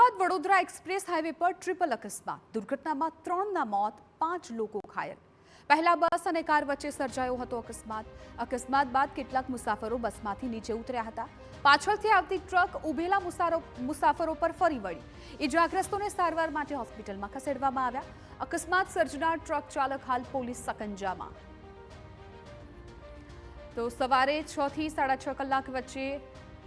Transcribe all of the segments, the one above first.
Ahmedabad Vadodara express highway પર triple અકસ્માત. દુર્ઘટનામાં 3ના મોત, 5 લોકો ઘાયલ. પહેલા બસ અને કાર વચ્ચે સર્જાયો હતો અકસ્માત. અકસ્માત બાદ કેટલાક મુસાફરો બસમાંથી નીચે ઉતર્યા હતા. પાછળથી આવતી ટ્રક ઉભેલા મુસાફરો પર ફરી વળી. ઇજાગ્રસ્તોને સારવાર માટે હોસ્પિટલમાં ખસેડવામાં આવ્યા. અકસ્માત સર્જનાર ટ્રક ચાલક હાલ પોલીસ સકંજામાં. તો સવારે 6 થી 6.5 કલાક વચ્ચે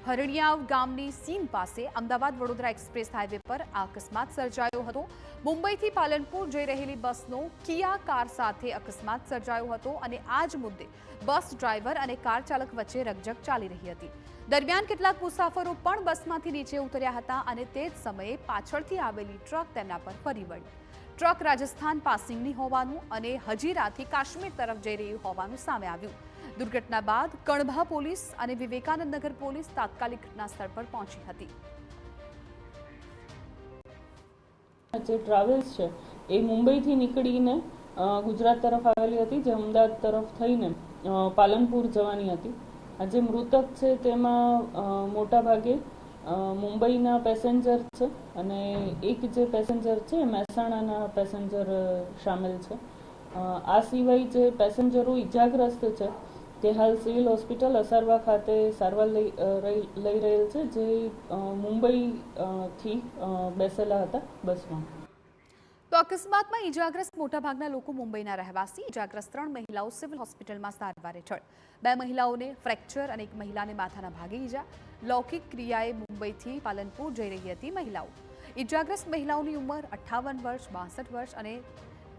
હરણિયાવ ગામની સીમ પાસે અમદાવાદ વડોદરા એક્સપ્રેસ હાઈવે પર આ અકસ્માત સર્જાયો હતો. મુંબઈથી પાલનપુર જઈ રહેલી બસનો કિયા કાર સાથે અકસ્માત સર્જાયો હતો અને આ જ મુદ્દે બસ ડ્રાઈવર અને કાર ચાલક વચ્ચે રકઝક ચાલી રહી હતી. દરમિયાન કેટલાક મુસાફરો પણ બસમાંથી નીચે ઉતર્યા હતા અને તે જ સમયે પાછળથી આવેલી ટ્રક તેમના પર ફરી વળી. ટ્રક રાજસ્થાન પાસિંગની હોવાનું અને હજીરાથી કાશ્મીર તરફ જઈ રહ્યું હોવાનું સામે આવ્યું. દુર્ઘટના બાદ કણભા પોલીસ અને વિવેકાનંદ નગર પોલીસ તાત્કાલિક ઘટના સ્થળ પર પહોંચી હતી. જે ટ્રાવેલ્સ છે એ મુંબઈથી નીકળીને ગુજરાત તરફ આવેલી હતી, જે અમદાવાદ તરફ થઈને પાલનપુર જવાની હતી. આ જે મૃતક છે તેમાં મોટા ભાગે મુંબઈના પેસેન્જર છે અને એક જે પેસેન્જર છે મહેસાણાના પેસેન્જર સામેલ છે. આ સિવાય જે પેસેન્જરો ઇજાગ્રસ્ત છે તે હાલ સિવિલ હોસ્પિટલ અસારવા ખાતે સારવાર લઈ રહેલ છે, જે મુંબઈથી બેસેલા હતા બસમાં. તો અકસ્માતમાં ઇજાગ્રસ્ત મોટાભાગના લોકો મુંબઈના રહેવાસી. ઇજાગ્રસ્ત 3 મહિલાઓ સિવિલ હોસ્પિટલમાં સારવાર હેઠળ. 2 મહિલાઓને ફ્રેક્ચર અને 1 મહિલાને માથાના ભાગે ઈજા. લૌકિક ક્રિયાએ મુંબઈથી પાલનપુર જઈ રહી હતી મહિલાઓ. ઇજાગ્રસ્ત મહિલાઓની ઉંમર 58 વર્ષ, 62 વર્ષ અને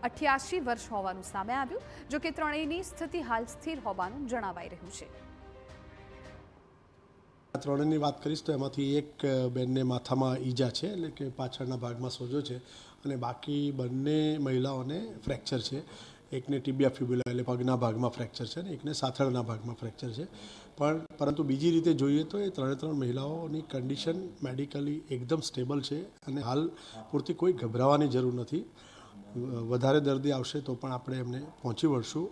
88 વર્ષ હોવાનું સામે આવ્યું. જો કે ત્રણેયની સ્થિતિ હાલ સ્થિર હોવાનું જણાવાઈ રહ્યું છે. ત્રણેયની વાત કરીશ તો એમાંથી એક બેનને માથામાં ઈજા છે, એટલે કે પાછળના ભાગમાં સોજો છે, અને બાકી બંને મહિલાઓને ફ્રેક્ચર છે. એકને ટીબિયા ફિબ્યુલા એટલે પગના ભાગમાં ફ્રેક્ચર છે અને એકને સાથળના ભાગમાં ફ્રેક્ચર છે. પરંતુ બીજી રીતે જોઈએ તો એ ત્રણે મહિલાઓની કન્ડિશન મેડિકલી એકદમ સ્ટેબલ છે અને હાલ પૂરતી કોઈ ગભરાવાની જરૂર નથી. વધારે દર્દી આવશે તો પણ આપણે એમને પહોંચી વળશું.